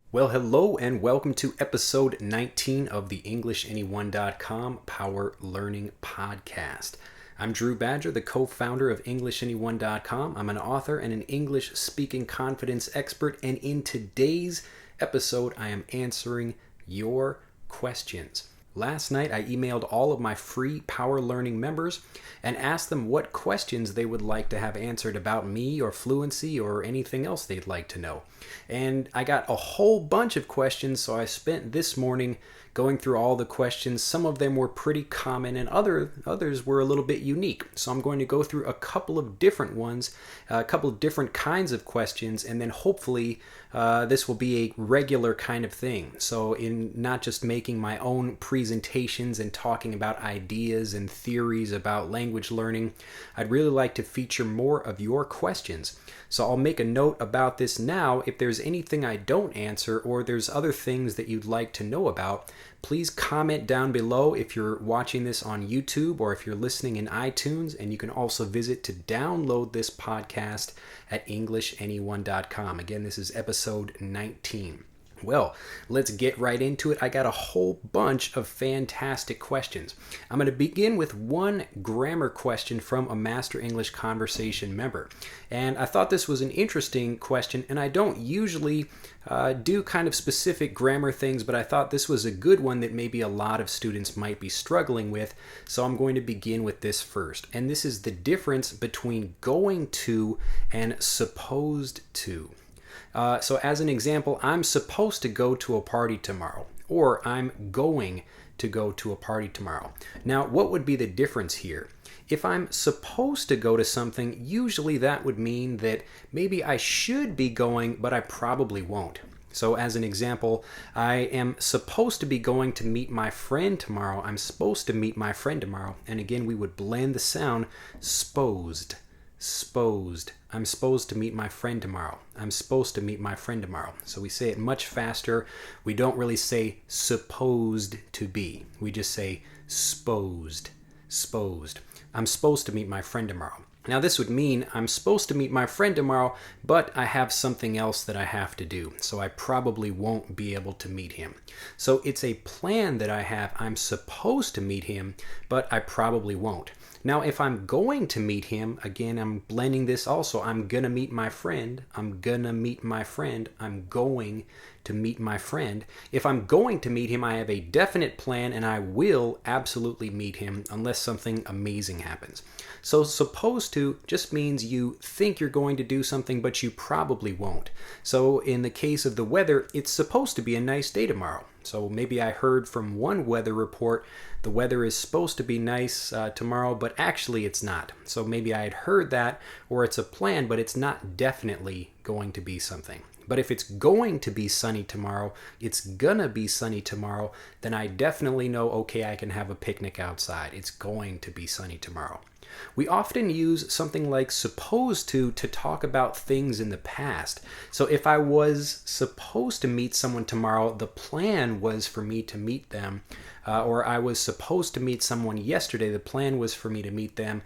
Well, hello and welcome to episode 19 of the EnglishAnyone.com Power Learning Podcast. I'm Drew Badger, the co-founder of EnglishAnyone.com. I'm an author and an English speaking confidence expert, and in today's episode, I am answering your questions. Last night, I emailed all of my free Power Learning members and asked them what questions they would like to have answered about me or fluency or anything else they'd like to know. And I got a whole bunch of questions, so I spent this morning going through all the questions. Some of them were pretty common and others were a little bit unique. So I'm going to go through a couple of different ones, a couple of different kinds of questions, and then hopefully this will be a regular kind of thing. So in not just making my own presentations and talking about ideas and theories about language learning, I'd really like to feature more of your questions. So I'll make a note about this now. If there's anything I don't answer or there's other things that you'd like to know about, please comment down below if you're watching this on YouTube or if you're listening in iTunes, and you can also visit to download this podcast at EnglishAnyone.com. Again, this is episode 19. Well, let's get right into it. I got a whole bunch of fantastic questions. I'm going to begin with one grammar question from a Master English Conversation member. And I thought this was an interesting question, and I don't usually do kind of specific grammar things, but I thought this was a good one that maybe a lot of students might be struggling with. So I'm going to begin with this first. And this is the difference between going to and supposed to. So as an example, I'm supposed to go to a party tomorrow, or I'm going to go to a party tomorrow. Now, what would be the difference here? If I'm supposed to go to something, usually that would mean that maybe I should be going, but I probably won't. So as an example, I am supposed to be going to meet my friend tomorrow. I'm supposed to meet my friend tomorrow. And again, we would blend the sound sposed. Sposed. I'm supposed to meet my friend tomorrow. I'm supposed to meet my friend tomorrow. So we say it much faster. We don't really say supposed to be. We just say sposed. Sposed. I'm supposed to meet my friend tomorrow. Now this would mean I'm supposed to meet my friend tomorrow, but I have something else that I have to do, so I probably won't be able to meet him. So it's a plan that I have. I'm supposed to meet him, but I probably won't. Now, if I'm going to meet him, again, I'm blending this also. I'm going to meet my friend. I'm going to meet my friend. I'm going to meet my friend. If I'm going to meet him, I have a definite plan and I will absolutely meet him unless something amazing happens. So supposed to just means you think you're going to do something, but you probably won't. So in the case of the weather, it's supposed to be a nice day tomorrow. So maybe I heard from one weather report the weather is supposed to be nice tomorrow, but actually it's not. So maybe I had heard that, or it's a plan, but it's not definitely going to be something. But if it's going to be sunny tomorrow, it's gonna be sunny tomorrow, then I definitely know, okay, I can have a picnic outside. It's going to be sunny tomorrow. We often use something like supposed to talk about things in the past. So if I was supposed to meet someone tomorrow, the plan was for me to meet them, or I was supposed to meet someone yesterday, the plan was for me to meet them,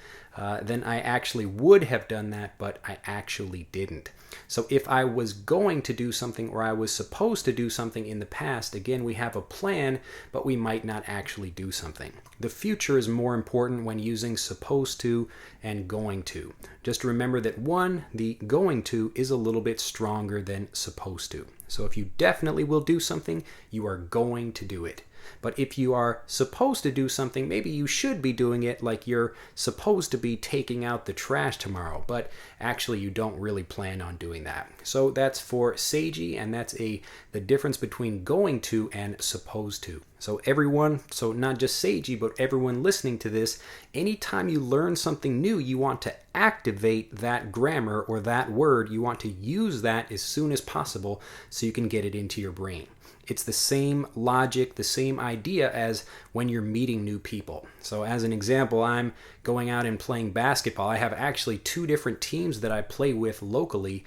then I actually would have done that, but I actually didn't. So if I was going to do something or I was supposed to do something in the past, again, we have a plan, but we might not actually do something. The future is more important when using supposed to and going to. Just remember that one, the going to is a little bit stronger than supposed to. So if you definitely will do something, you are going to do it. But if you are supposed to do something, maybe you should be doing it, like you're supposed to be taking out the trash tomorrow, but actually you don't really plan on doing that. So that's for Seiji, and that's the difference between going to and supposed to. So everyone, so not just Seiji, but everyone listening to this, anytime you learn something new, you want to activate that grammar or that word. You want to use that as soon as possible so you can get it into your brain. It's the same logic, the same idea as when you're meeting new people. So as an example, I'm going out and playing basketball. I have actually two different teams that I play with locally,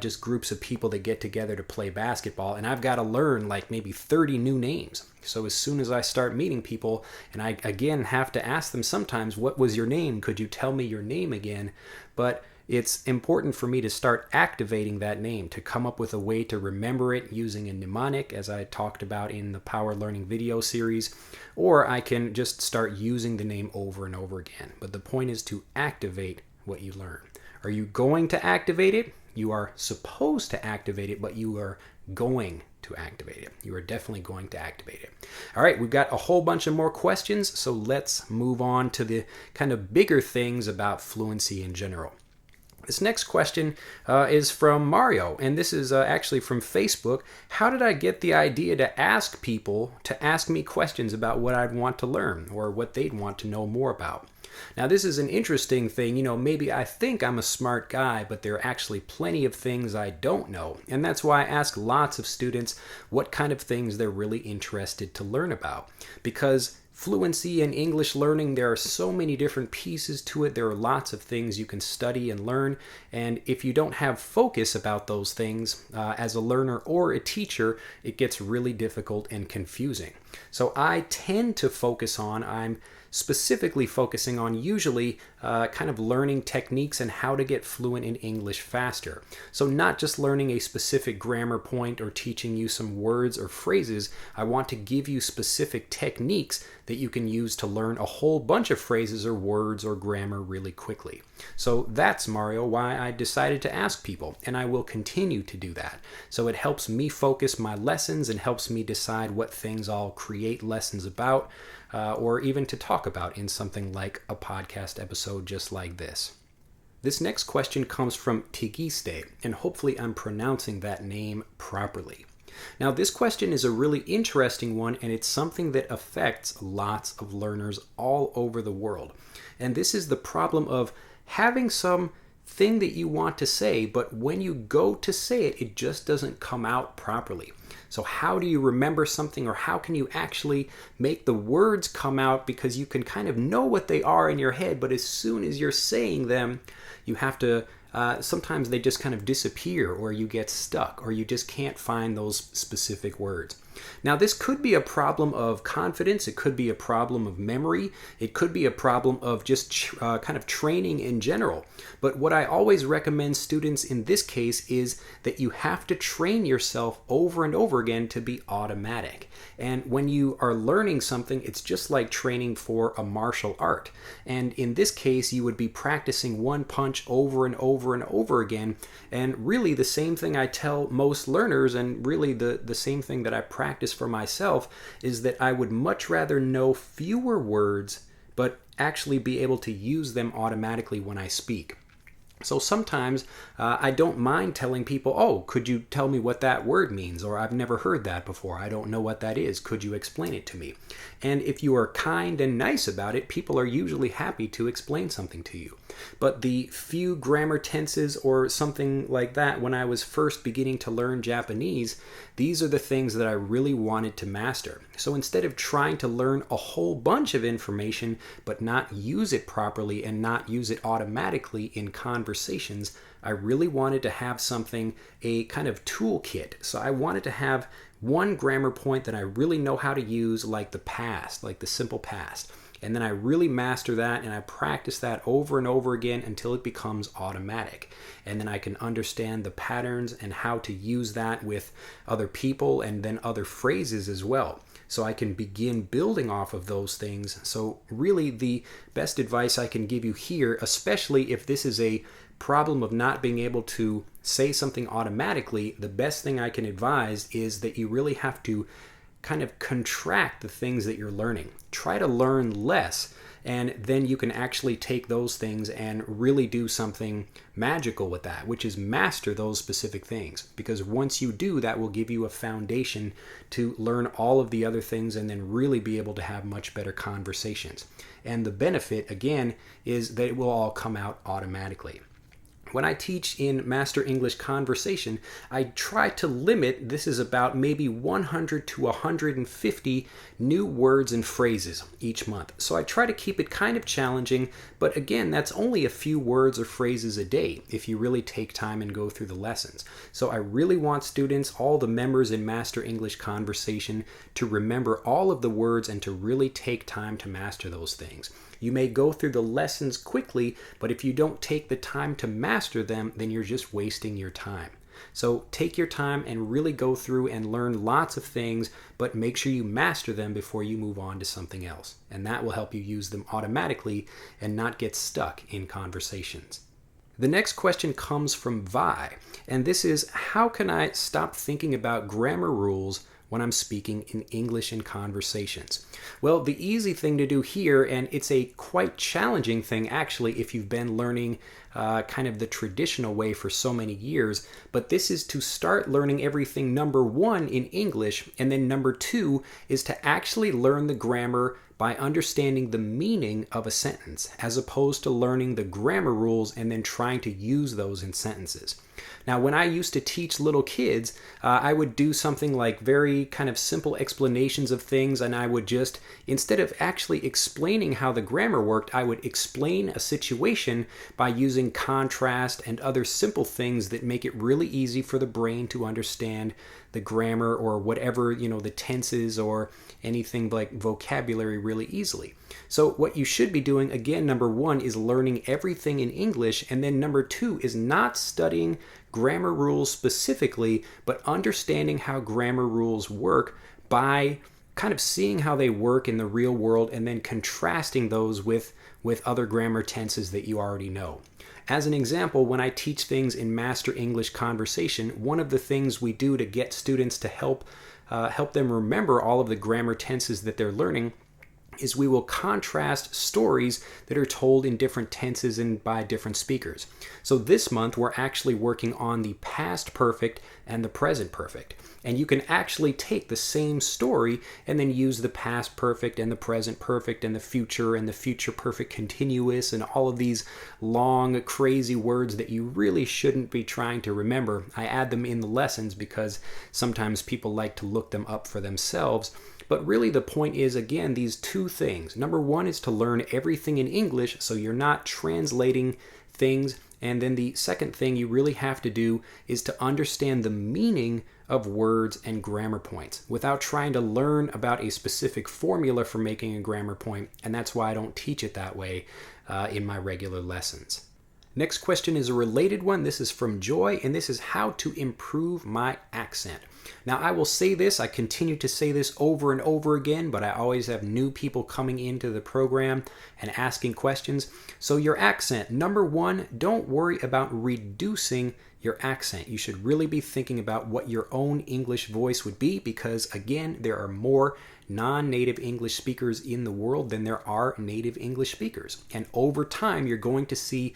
just groups of people that get together to play basketball. And I've got to learn like maybe 30 new names. So as soon as I start meeting people, and I again have to ask them sometimes, what was your name? Could you tell me your name again? But it's important for me to start activating that name, to come up with a way to remember it using a mnemonic, as I talked about in the Power Learning video series, or I can just start using the name over and over again. But the point is to activate what you learn. Are you going to activate it? You are supposed to activate it, but you are going to activate it. You are definitely going to activate it. All right, we've got a whole bunch of more questions, so let's move on to the kind of bigger things about fluency in general. This next question is from Mario, and this is actually from Facebook. How did I get the idea to ask people to ask me questions about what I'd want to learn or what they'd want to know more about? Now, this is an interesting thing. Maybe I think I'm a smart guy, but there are actually plenty of things I don't know. And that's why I ask lots of students what kind of things they're really interested to learn about. Because fluency and English learning, there are so many different pieces to it. There are lots of things you can study and learn. And if you don't have focus about those things as a learner or a teacher, it gets really difficult and confusing. So I tend to I'm specifically focusing on usually kind of learning techniques and how to get fluent in English faster. So not just learning a specific grammar point or teaching you some words or phrases. I want to give you specific techniques that you can use to learn a whole bunch of phrases or words or grammar really quickly. So that's, Mario, why I decided to ask people, and I will continue to do that. So it helps me focus my lessons and helps me decide what things I'll create lessons about, or even to talk about in something like a podcast episode just like this. This next question comes from Tigiste, and hopefully I'm pronouncing that name properly. Now, this question is a really interesting one, and it's something that affects lots of learners all over the world. And this is the problem of having some thing that you want to say, but when you go to say it, it just doesn't come out properly. So how do you remember something, or how can you actually make the words come out? Because you can kind of know what they are in your head, but as soon as you're saying them, you have to sometimes they just kind of disappear, or you get stuck, or you just can't find those specific words. Now, this could be a problem of confidence. It could be a problem of memory. It could be a problem of just kind of training in general. But what I always recommend students in this case is that you have to train yourself over and over again to be automatic. And when you are learning something, it's just like training for a martial art. And in this case, you would be practicing one punch over and over and over again. And really the same thing I tell most learners, and really the same thing that I practice for myself, is that I would much rather know fewer words, but actually be able to use them automatically when I speak. So sometimes I don't mind telling people, oh, could you tell me what that word means? Or I've never heard that before. I don't know what that is. Could you explain it to me? And if you are kind and nice about it, people are usually happy to explain something to you. But the few grammar tenses or something like that, when I was first beginning to learn Japanese, these are the things that I really wanted to master. So instead of trying to learn a whole bunch of information but not use it properly and not use it automatically in conversations, I really wanted to have something, a kind of toolkit. So I wanted to have one grammar point that I really know how to use, like the past, like the simple past. And then I really master that, and I practice that over and over again until it becomes automatic. And then I can understand the patterns and how to use that with other people and then other phrases as well. So I can begin building off of those things. So really the best advice I can give you here, especially if this is a problem of not being able to say something automatically, the best thing I can advise is that you really have to kind of contract the things that you're learning. Try to learn less, and then you can actually take those things and really do something magical with that, which is master those specific things. Because once you do, that will give you a foundation to learn all of the other things and then really be able to have much better conversations. And the benefit, again, is that it will all come out automatically. When I teach in Master English Conversation, I try to limit, this is about maybe 100 to 150 new words and phrases each month. So I try to keep it kind of challenging, but again, that's only a few words or phrases a day if you really take time and go through the lessons. So I really want students, all the members in Master English Conversation, to remember all of the words and to really take time to master those things. You may go through the lessons quickly, but if you don't take the time to master them, then you're just wasting your time. So take your time and really go through and learn lots of things, but make sure you master them before you move on to something else. And that will help you use them automatically and not get stuck in conversations. The next question comes from Vi, and this is, how can I stop thinking about grammar rules when I'm speaking in English in conversations? Well, the easy thing to do here, and it's a quite challenging thing actually if you've been learning kind of the traditional way for so many years, but this is to start learning everything, number one, in English, and then number two is to actually learn the grammar by understanding the meaning of a sentence, as opposed to learning the grammar rules and then trying to use those in sentences. Now, when I used to teach little kids, I would do something like very kind of simple explanations of things, and I would just, instead of actually explaining how the grammar worked, I would explain a situation by using contrast and other simple things that make it really easy for the brain to understand the grammar or whatever, the tenses or anything like vocabulary really easily. So what you should be doing, again, number one, is learning everything in English, and then number two is not studying grammar rules specifically, but understanding how grammar rules work by kind of seeing how they work in the real world and then contrasting those with other grammar tenses that you already know. As an example, when I teach things in Master English Conversation, one of the things we do to get students to help them remember all of the grammar tenses that they're learning is we will contrast stories that are told in different tenses and by different speakers. So this month we're actually working on the past perfect and the present perfect. And you can actually take the same story and then use the past perfect and the present perfect and the future perfect continuous and all of these long, crazy words that you really shouldn't be trying to remember. I add them in the lessons because sometimes people like to look them up for themselves. But really the point is, again, these two things. Number one is to learn everything in English so you're not translating things. And then the second thing you really have to do is to understand the meaning of words and grammar points without trying to learn about a specific formula for making a grammar point. And that's why I don't teach it that way in my regular lessons. Next question is a related one. This is from Joy, and this is how to improve my accent. Now, I will say this, I continue to say this over and over again, but I always have new people coming into the program and asking questions. So your accent, number one, don't worry about reducing your accent. You should really be thinking about what your own English voice would be because, again, there are more non-native English speakers in the world than there are native English speakers. And over time, you're going to see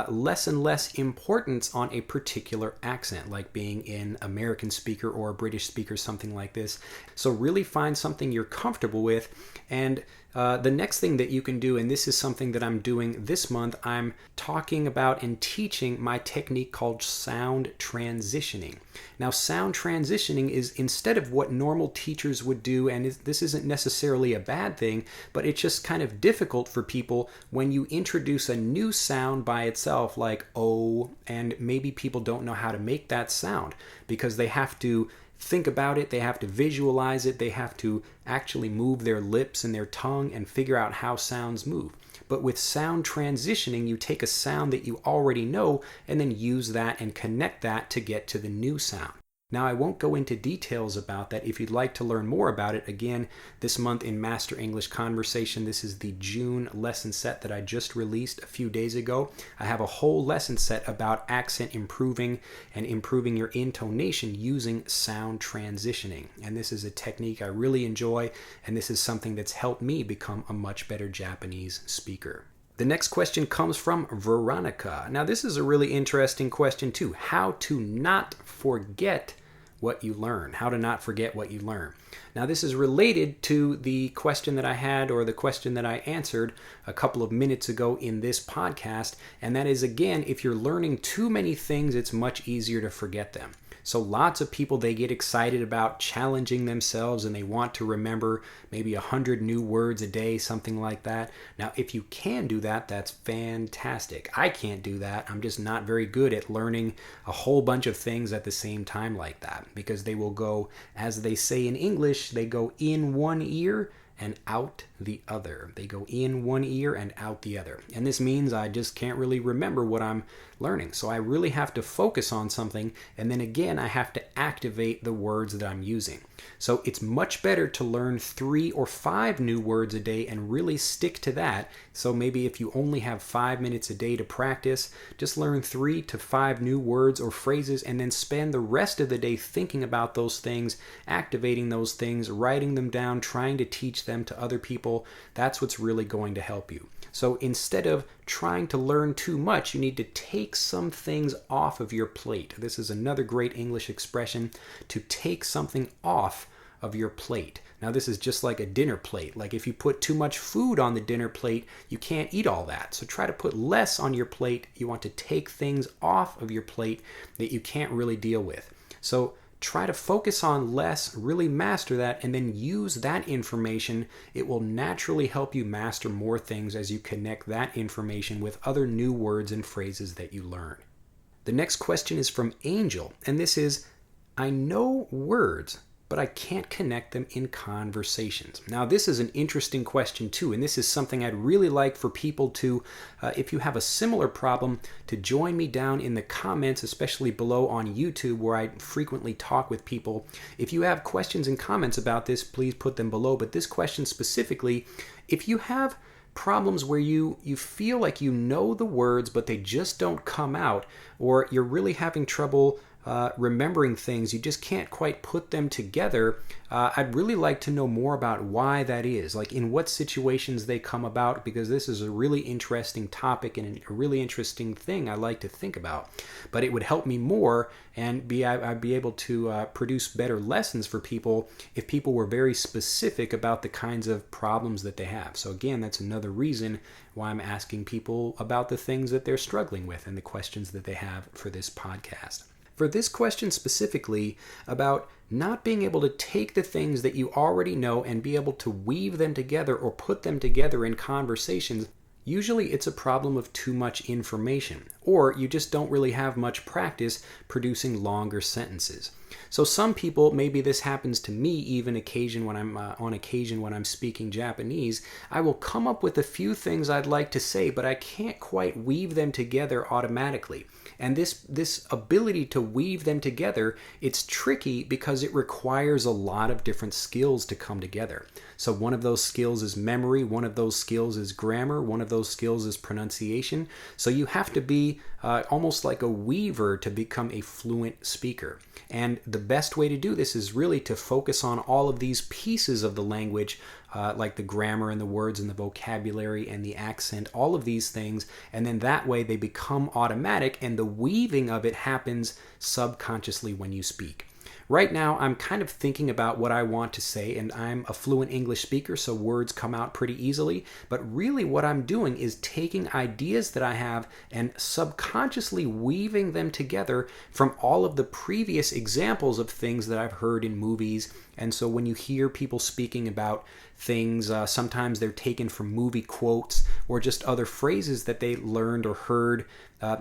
less and less importance on a particular accent, like being an American speaker or a British speaker, something like this. So really find something you're comfortable with. And the next thing that you can do, and this is something that I'm doing this month, I'm talking about and teaching my technique called sound transitioning. Now, sound transitioning is instead of what normal teachers would do, and this isn't necessarily a bad thing, but it's just kind of difficult for people when you introduce a new sound by itself, like oh, and maybe people don't know how to make that sound because they have to think about it, they have to visualize it, they have to actually move their lips and their tongue and figure out how sounds move. But with sound transitioning, you take a sound that you already know and then use that and connect that to get to the new sound. Now, I won't go into details about that. If you'd like to learn more about it, again, this month in Master English Conversation, this is the June lesson set that I just released a few days ago. I have a whole lesson set about accent improving and improving your intonation using sound transitioning. And this is a technique I really enjoy, and this is something that's helped me become a much better Japanese speaker. The next question comes from Veronica. Now, this is a really interesting question too. How to not forget what you learn. How to not forget what you learn. Now, this is related to the question that I had, or the question that I answered a couple of minutes ago in this podcast. And that is, again, if you're learning too many things, it's much easier to forget them. So lots of people, they get excited about challenging themselves and they want to remember maybe 100 new words a day, something like that. Now, if you can do that, that's fantastic. I can't do that. I'm just not very good at learning a whole bunch of things at the same time like that, because they will go, as they say in English, they go in one ear and out the other. They go in one ear and out the other. And this means I just can't really remember what I'm learning. So I really have to focus on something, and then again, I have to activate the words that I'm using. So it's much better to learn 3 or 5 new words a day and really stick to that. So maybe if you only have 5 minutes a day to practice, just learn 3 to 5 new words or phrases and then spend the rest of the day thinking about those things, activating those things, writing them down, trying to teach them to other people. That's what's really going to help you. So instead of trying to learn too much, you need to take some things off of your plate. This is another great English expression, to take something off of your plate. Now this is just like a dinner plate. Like if you put too much food on the dinner plate, you can't eat all that. So try to put less on your plate. You want to take things off of your plate that you can't really deal with. So try to focus on less, really master that, and then use that information. It will naturally help you master more things as you connect that information with other new words and phrases that you learn. The next question is from Angel, and this is, I know words, but I can't connect them in conversations. Now, this is an interesting question too, and this is something I'd really like for people to, if you have a similar problem, to join me down in the comments, especially below on YouTube, where I frequently talk with people. If you have questions and comments about this, please put them below. But this question specifically, if you have problems where you feel like you know the words, but they just don't come out, or you're really having trouble remembering things, you just can't quite put them together, I'd really like to know more about why that is, like in what situations they come about, because this is a really interesting topic and a really interesting thing I like to think about. But it would help me more, and I'd be able to produce better lessons for people if people were very specific about the kinds of problems that they have. So again, that's another reason why I'm asking people about the things that they're struggling with and the questions that they have for this podcast. For this question specifically about not being able to take the things that you already know and be able to weave them together or put them together in conversations, usually it's a problem of too much information, or you just don't really have much practice producing longer sentences. So some people, maybe this happens to me even on occasion when I'm speaking Japanese, I will come up with a few things I'd like to say, but I can't quite weave them together automatically. And this ability to weave them together, it's tricky because it requires a lot of different skills to come together. So one of those skills is memory, one of those skills is grammar, one of those skills is pronunciation. So you have to be almost like a weaver to become a fluent speaker. And the best way to do this is really to focus on all of these pieces of the language, like the grammar and the words and the vocabulary and the accent, all of these things, and then that way they become automatic, and the weaving of it happens subconsciously when you speak. Right now, I'm kind of thinking about what I want to say, and I'm a fluent English speaker, so words come out pretty easily. But really what I'm doing is taking ideas that I have and subconsciously weaving them together from all of the previous examples of things that I've heard in movies. And so when you hear people speaking about things, sometimes they're taken from movie quotes or just other phrases that they learned or heard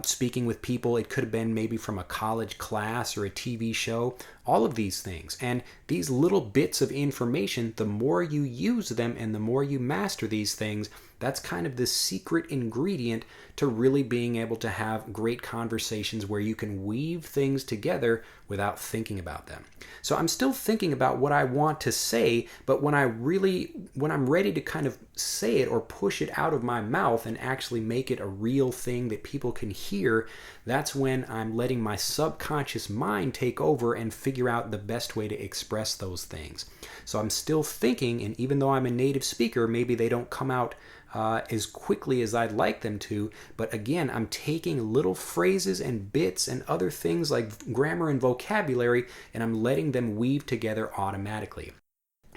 speaking with people. It could have been maybe from a college class or a TV show, all of these things. And these little bits of information, the more you use them and the more you master these things, that's kind of the secret ingredient to really being able to have great conversations where you can weave things together without thinking about them. So I'm still thinking about what I want to say, but when I'm ready to kind of say it or push it out of my mouth and actually make it a real thing that people can hear, that's when I'm letting my subconscious mind take over and figure out the best way to express those things. So I'm still thinking, and even though I'm a native speaker, maybe they don't come out as quickly as I'd like them to, but again, I'm taking little phrases and bits and other things like grammar and vocabulary, and I'm letting them weave together automatically.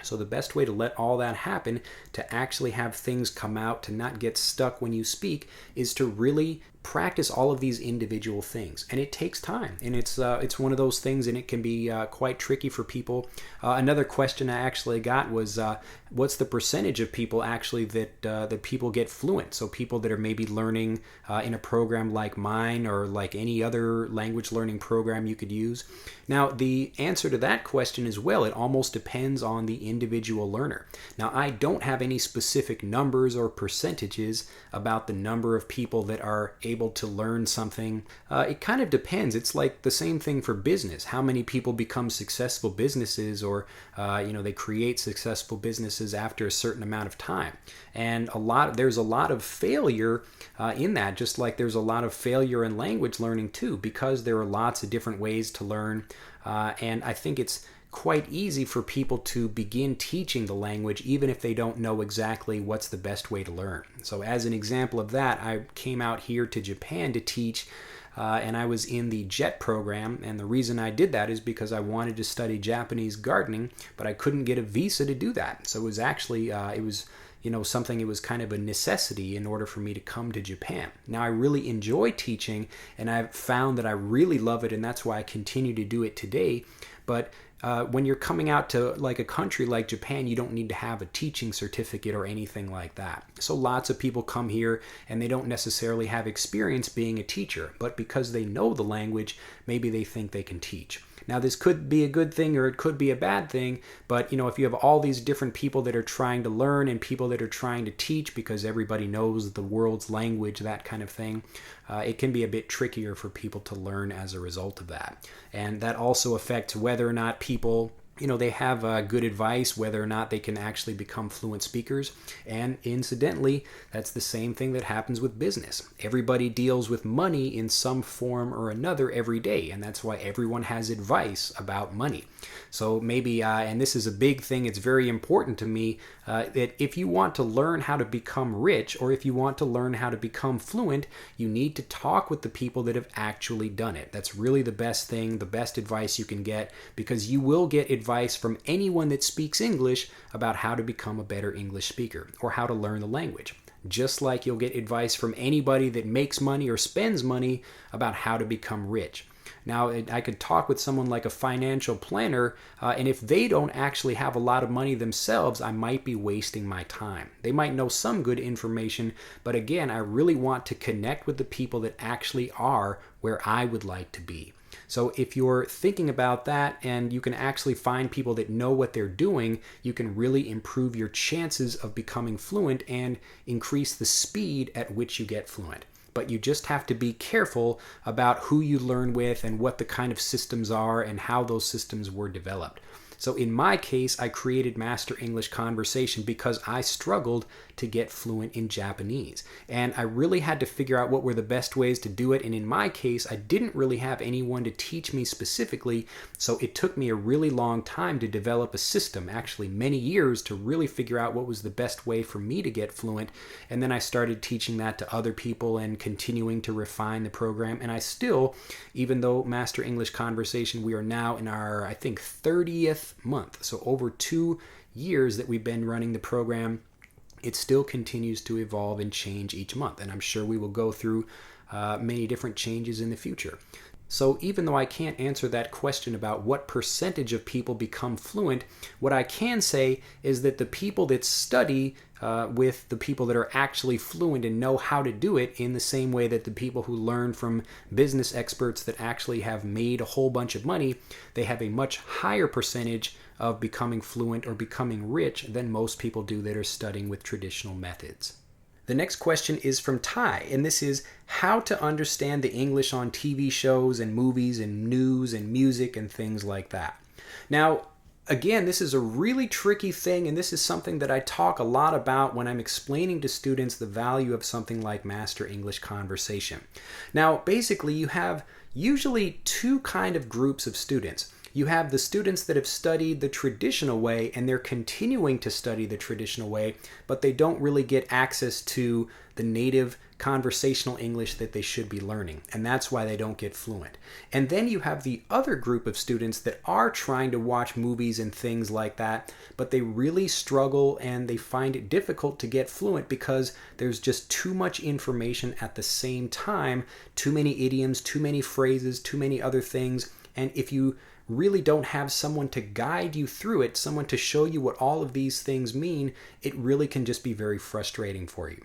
So the best way to let all that happen, to actually have things come out, to not get stuck when you speak, is to really practice all of these individual things, and it takes time, and it's one of those things, and it can be quite tricky for people. Another question I actually got was, what's the percentage of people actually that people get fluent? So people that are maybe learning in a program like mine or like any other language learning program you could use. Now, the answer to that question as well, it almost depends on the individual learner. Now, I don't have any specific numbers or percentages about the number of people that are able to learn something. It kind of depends. It's like the same thing for business. How many people become successful businesses, or they create successful businesses after a certain amount of time? And there's a lot of failure in that, just like there's a lot of failure in language learning too, because there are lots of different ways to learn. And I think it's quite easy for people to begin teaching the language even if they don't know exactly what's the best way to learn. So as an example of that, I came out here to Japan to teach, and I was in the JET program, and the reason I did that is because I wanted to study Japanese gardening, but I couldn't get a visa to do that. So it was actually it was kind of a necessity in order for me to come to Japan. Now, I really enjoy teaching, and I've found that I really love it, and that's why I continue to do it today. But when you're coming out to like a country like Japan, you don't need to have a teaching certificate or anything like that. So lots of people come here and they don't necessarily have experience being a teacher, but because they know the language, maybe they think they can teach. Now, this could be a good thing or it could be a bad thing, but if you have all these different people that are trying to learn and people that are trying to teach because everybody knows the world's language, that kind of thing, it can be a bit trickier for people to learn as a result of that. And that also affects whether or not people they have good advice, whether or not they can actually become fluent speakers. And incidentally, that's the same thing that happens with business. Everybody deals with money in some form or another every day, and that's why everyone has advice about money. So maybe, and this is a big thing, it's very important to me, that if you want to learn how to become rich, or if you want to learn how to become fluent, you need to talk with the people that have actually done it. That's really the best thing, the best advice you can get, because you will get advice from anyone that speaks English about how to become a better English speaker or how to learn the language. Just like you'll get advice from anybody that makes money or spends money about how to become rich. Now, I could talk with someone like a financial planner, and if they don't actually have a lot of money themselves, I might be wasting my time. They might know some good information, but again, I really want to connect with the people that actually are where I would like to be. So if you're thinking about that and you can actually find people that know what they're doing, you can really improve your chances of becoming fluent and increase the speed at which you get fluent. But you just have to be careful about who you learn with and what the kind of systems are and how those systems were developed. So in my case, I created Master English Conversation because I struggled to get fluent in Japanese. And I really had to figure out what were the best ways to do it. And in my case, I didn't really have anyone to teach me specifically. So it took me a really long time to develop a system, actually many years, to really figure out what was the best way for me to get fluent. And then I started teaching that to other people and continuing to refine the program. And I still, even though Master English Conversation, we are now in our, I think, 30th month. So over 2 years that we've been running the program, it still continues to evolve and change each month. And I'm sure we will go through many different changes in the future. So even though I can't answer that question about what percentage of people become fluent, what I can say is that the people that study with the people that are actually fluent and know how to do it in the same way that the people who learn from business experts that actually have made a whole bunch of money, they have a much higher percentage of becoming fluent or becoming rich than most people do that are studying with traditional methods. The next question is from Ty, and this is how to understand the English on TV shows and movies and news and music and things like that. Now, again, this is a really tricky thing, and this is something that I talk a lot about when I'm explaining to students the value of something like Master English Conversation. Now, basically, you have usually two kind of groups of students. you have the students that have studied the traditional way and they're continuing to study the traditional way, but they don't really get access to the native conversational English that they should be learning, and that's why they don't get fluent. And then you have the other group of students that are trying to watch movies and things like that, but they really struggle and they find it difficult to get fluent because there's just too much information at the same time, too many idioms, too many phrases, too many other things. And if you really don't have someone to guide you through it, someone to show you what all of these things mean, it really can just be very frustrating for you.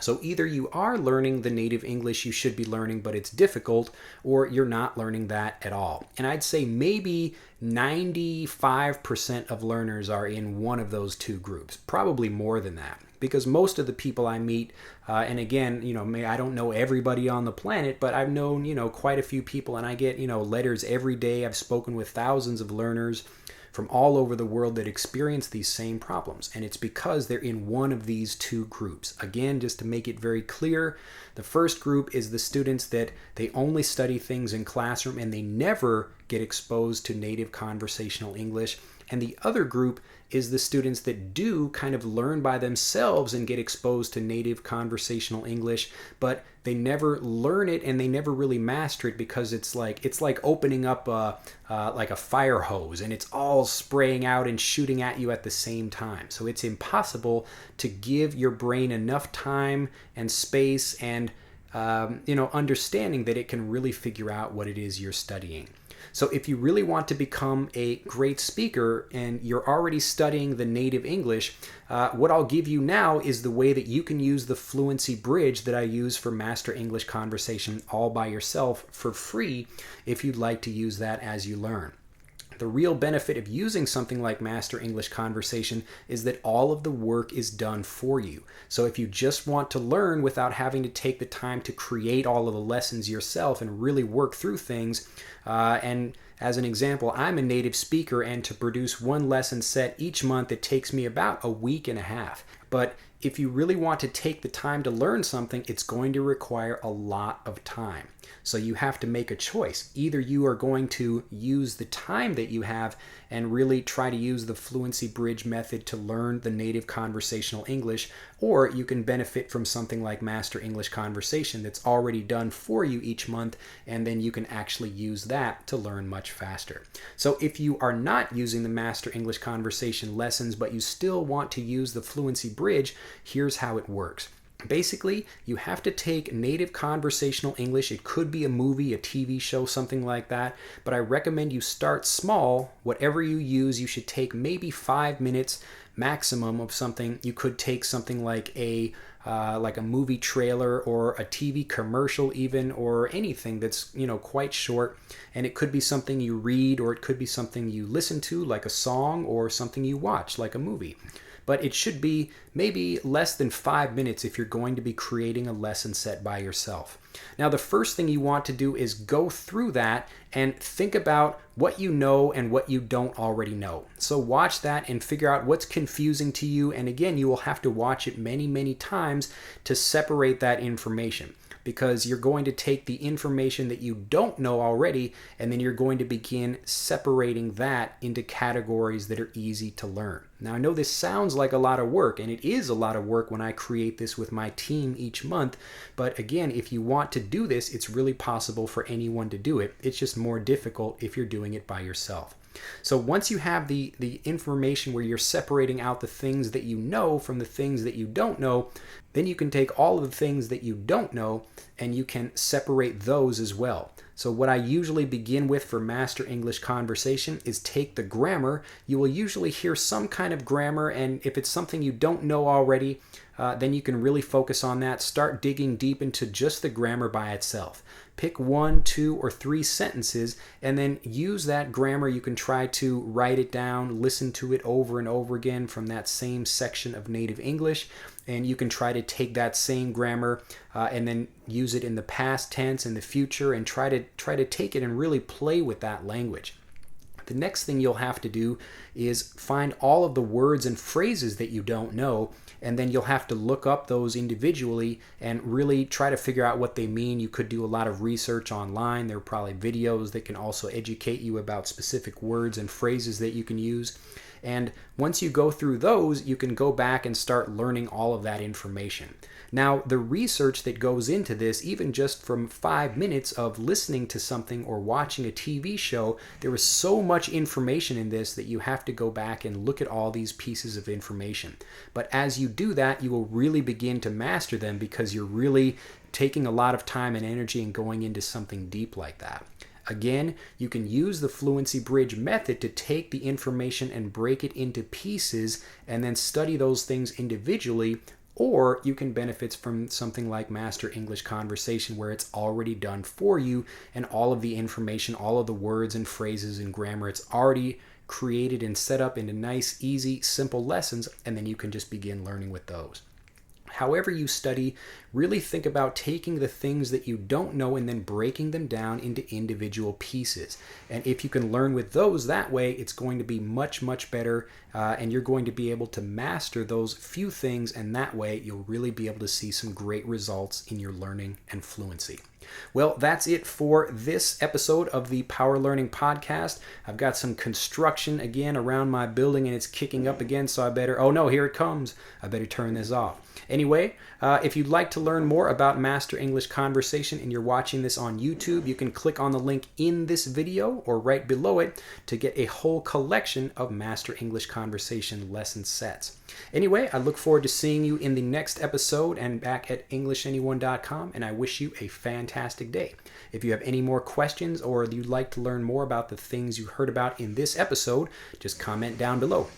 So either you are learning the native English you should be learning, but it's difficult, or you're not learning that at all. And I'd say maybe 95% of learners are in one of those two groups, probably more than that. Because most of the people I meet, and again, I don't know everybody on the planet, but I've known, quite a few people, and I get, letters every day. I've spoken with thousands of learners from all over the world that experience these same problems. And it's because they're in one of these two groups. Again, just to make it very clear, the first group is the students that they only study things in classroom and they never get exposed to native conversational English. And the other group is the students that do kind of learn by themselves and get exposed to native conversational English, but they never learn it and they never really master it because it's like opening up like a fire hose and it's all spraying out and shooting at you at the same time. So it's impossible to give your brain enough time and space and understanding that it can really figure out what it is you're studying. So if you really want to become a great speaker and you're already studying the native English, what I'll give you now is the way that you can use the Fluency Bridge that I use for Master English Conversation all by yourself for free if you'd like to use that as you learn. The real benefit of using something like Master English Conversation is that all of the work is done for you. So if you just want to learn without having to take the time to create all of the lessons yourself and really work through things, and as an example, I'm a native speaker, and to produce one lesson set each month, it takes me about a week and a half. But if you really want to take the time to learn something, it's going to require a lot of time. So you have to make a choice. Either you are going to use the time that you have and really try to use the Fluency Bridge method to learn the native conversational English, or you can benefit from something like Master English Conversation that's already done for you each month, and then you can actually use that to learn much faster. So if you are not using the Master English Conversation lessons, but you still want to use the Fluency Bridge, here's how it works. Basically, you have to take native conversational English. It could be a movie, a TV show, something like that. But I recommend you start small. Whatever you use, you should take maybe 5 minutes maximum of something. You could take something like a movie trailer or a TV commercial even, or anything that's quite short. And it could be something you read, or it could be something you listen to, like a song, or something you watch, like a movie. But it should be maybe less than 5 minutes if you're going to be creating a lesson set by yourself. Now, the first thing you want to do is go through that and think about what you know and what you don't already know. So watch that and figure out what's confusing to you. And again, you will have to watch it many, many times to separate that information, because you're going to take the information that you don't know already, and then you're going to begin separating that into categories that are easy to learn. Now, I know this sounds like a lot of work, and it is a lot of work when I create this with my team each month, but again, if you want to do this, it's really possible for anyone to do it. It's just more difficult if you're doing it by yourself. So once you have the information where you're separating out the things that you know from the things that you don't know, then you can take all of the things that you don't know and you can separate those as well. So what I usually begin with for Master English Conversation is take the grammar. You will usually hear some kind of grammar, and if it's something you don't know already, then you can really focus on that. Start digging deep into just the grammar by itself. Pick 1, 2, or 3 sentences and then use that grammar. You can try to write it down, listen to it over and over again from that same section of native English, and you can try to take that same grammar and then use it in the past tense and the future, and try to take it and really play with that language. The next thing you'll have to do is find all of the words and phrases that you don't know, and then you'll have to look up those individually and really try to figure out what they mean. You could do a lot of research online. There are probably videos that can also educate you about specific words and phrases that you can use. And once you go through those, you can go back and start learning all of that information. Now, the research that goes into this, even just from 5 minutes of listening to something or watching a TV show, there is so much information in this that you have to go back and look at all these pieces of information. But as you do that, you will really begin to master them because you're really taking a lot of time and energy and going into something deep like that. Again, you can use the Fluency Bridge method to take the information and break it into pieces and then study those things individually, or you can benefit from something like Master English Conversation where it's already done for you and all of the information, all of the words and phrases and grammar, it's already created and set up into nice, easy, simple lessons, and then you can just begin learning with those. However you study, really think about taking the things that you don't know and then breaking them down into individual pieces. And if you can learn with those that way, it's going to be much, much better, and you're going to be able to master those few things, and that way you'll really be able to see some great results in your learning and fluency. Well, that's it for this episode of the Power Learning Podcast. I've got some construction again around my building and it's kicking up again, so I better, oh no, here it comes. I better turn this off. Anyway, if you'd like to learn more about Master English Conversation and you're watching this on YouTube, you can click on the link in this video or right below it to get a whole collection of Master English Conversation lesson sets. Anyway, I look forward to seeing you in the next episode and back at EnglishAnyone.com, and I wish you a fantastic day. If you have any more questions or you'd like to learn more about the things you heard about in this episode, just comment down below.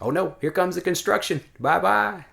Oh no, here comes the construction. Bye-bye.